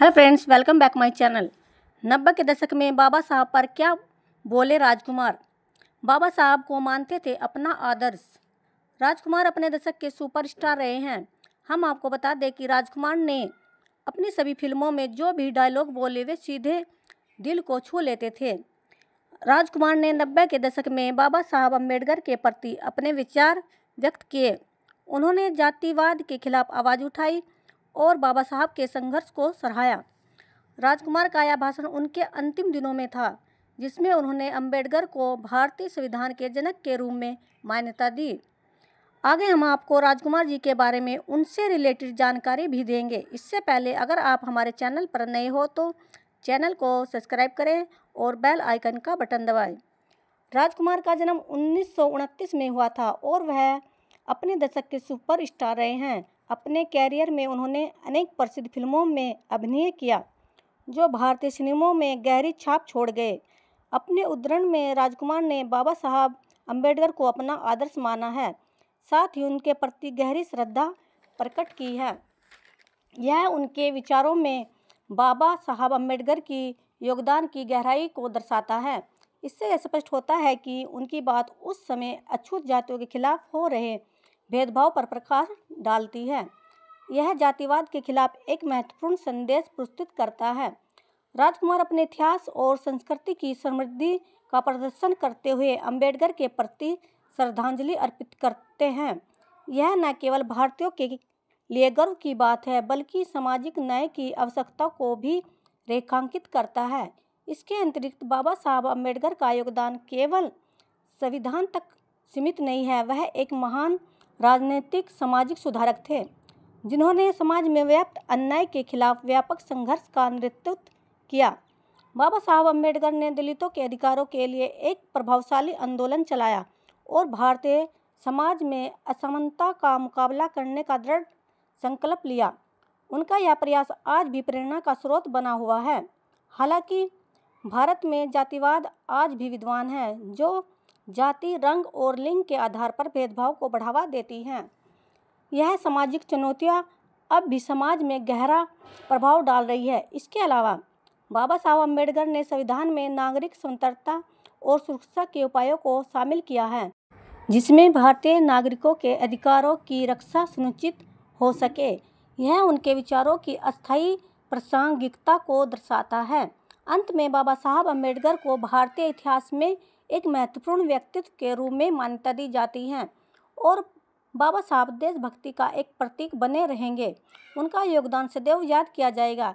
Hello friends, welcome back my channel. 90 के दशक में बाबा साहब पर क्या बोले राजकुमार। बाबा साहब को मानते थे अपना आदर्श। राजकुमार अपने दशक के सुपरस्टार रहे हैं। हम आपको बता दें कि राजकुमार ने अपनी सभी फिल्मों में जो भी डायलॉग बोले वे सीधे दिल को छू लेते थे। राजकुमार ने 90 के दशक में बाबा साहब अम्बेडकर के प्रति अपने विचार व्यक्त किए। उन्होंने जातिवाद के खिलाफ आवाज़ उठाई और बाबा साहब के संघर्ष को सराहा। राजकुमार का यह भाषण उनके अंतिम दिनों में था, जिसमें उन्होंने अम्बेडकर को भारतीय संविधान के जनक के रूप में मान्यता दी। आगे हम आपको राजकुमार जी के बारे में उनसे रिलेटेड जानकारी भी देंगे। इससे पहले अगर आप हमारे चैनल पर नए हो तो चैनल को सब्सक्राइब करें और बेल आइकन का बटन दबाएं। राजकुमार का जन्म 1929 में हुआ था और वह अपने दशक के सुपरस्टार रहे हैं। अपने कैरियर में उन्होंने अनेक प्रसिद्ध फिल्मों में अभिनय किया, जो भारतीय सिनेमा में गहरी छाप छोड़ गए। अपने उद्धरण में राजकुमार ने बाबा साहब अम्बेडकर को अपना आदर्श माना है, साथ ही उनके प्रति गहरी श्रद्धा प्रकट की है। यह उनके विचारों में बाबा साहब अम्बेडकर की योगदान की गहराई को दर्शाता है। इससे यह स्पष्ट होता है कि उनकी बात उस समय अछूत जातियों के खिलाफ हो रहे भेदभाव पर प्रकाश डालती है। यह जातिवाद के खिलाफ एक महत्वपूर्ण संदेश प्रस्तुत करता है। राजकुमार अपने इतिहास और संस्कृति की समृद्धि का प्रदर्शन करते हुए अम्बेडकर के प्रति श्रद्धांजलि अर्पित करते हैं। यह न केवल भारतीयों के लिए गर्व की बात है, बल्कि सामाजिक न्याय की आवश्यकता को भी रेखांकित करता है। इसके अतिरिक्त बाबा साहब अम्बेडकर का योगदान केवल संविधान तक सीमित नहीं है। वह एक महान राजनीतिक सामाजिक सुधारक थे, जिन्होंने समाज में व्याप्त अन्याय के खिलाफ व्यापक संघर्ष का नेतृत्व किया। बाबा साहब अम्बेडकर ने दलितों के अधिकारों के लिए एक प्रभावशाली आंदोलन चलाया और भारतीय समाज में असमानता का मुकाबला करने का दृढ़ संकल्प लिया। उनका यह प्रयास आज भी प्रेरणा का स्रोत बना हुआ है। हालांकि भारत में जातिवाद आज भी विद्यमान है, जो जाति, रंग और लिंग के आधार पर भेदभाव को बढ़ावा देती हैं। यह सामाजिक चुनौतियां अब भी समाज में गहरा प्रभाव डाल रही है। इसके अलावा बाबा साहब अम्बेडकर ने संविधान में नागरिक स्वतंत्रता और सुरक्षा के उपायों को शामिल किया है, जिसमें भारतीय नागरिकों के अधिकारों की रक्षा सुनिश्चित हो सके। यह उनके विचारों की अस्थायी प्रासंगिकता को दर्शाता है। अंत में बाबा साहब अम्बेडकर को भारतीय इतिहास में एक महत्वपूर्ण व्यक्तित्व के रूप में मान्यता दी जाती है और बाबा साहब देशभक्ति का एक प्रतीक बने रहेंगे। उनका योगदान सदैव याद किया जाएगा।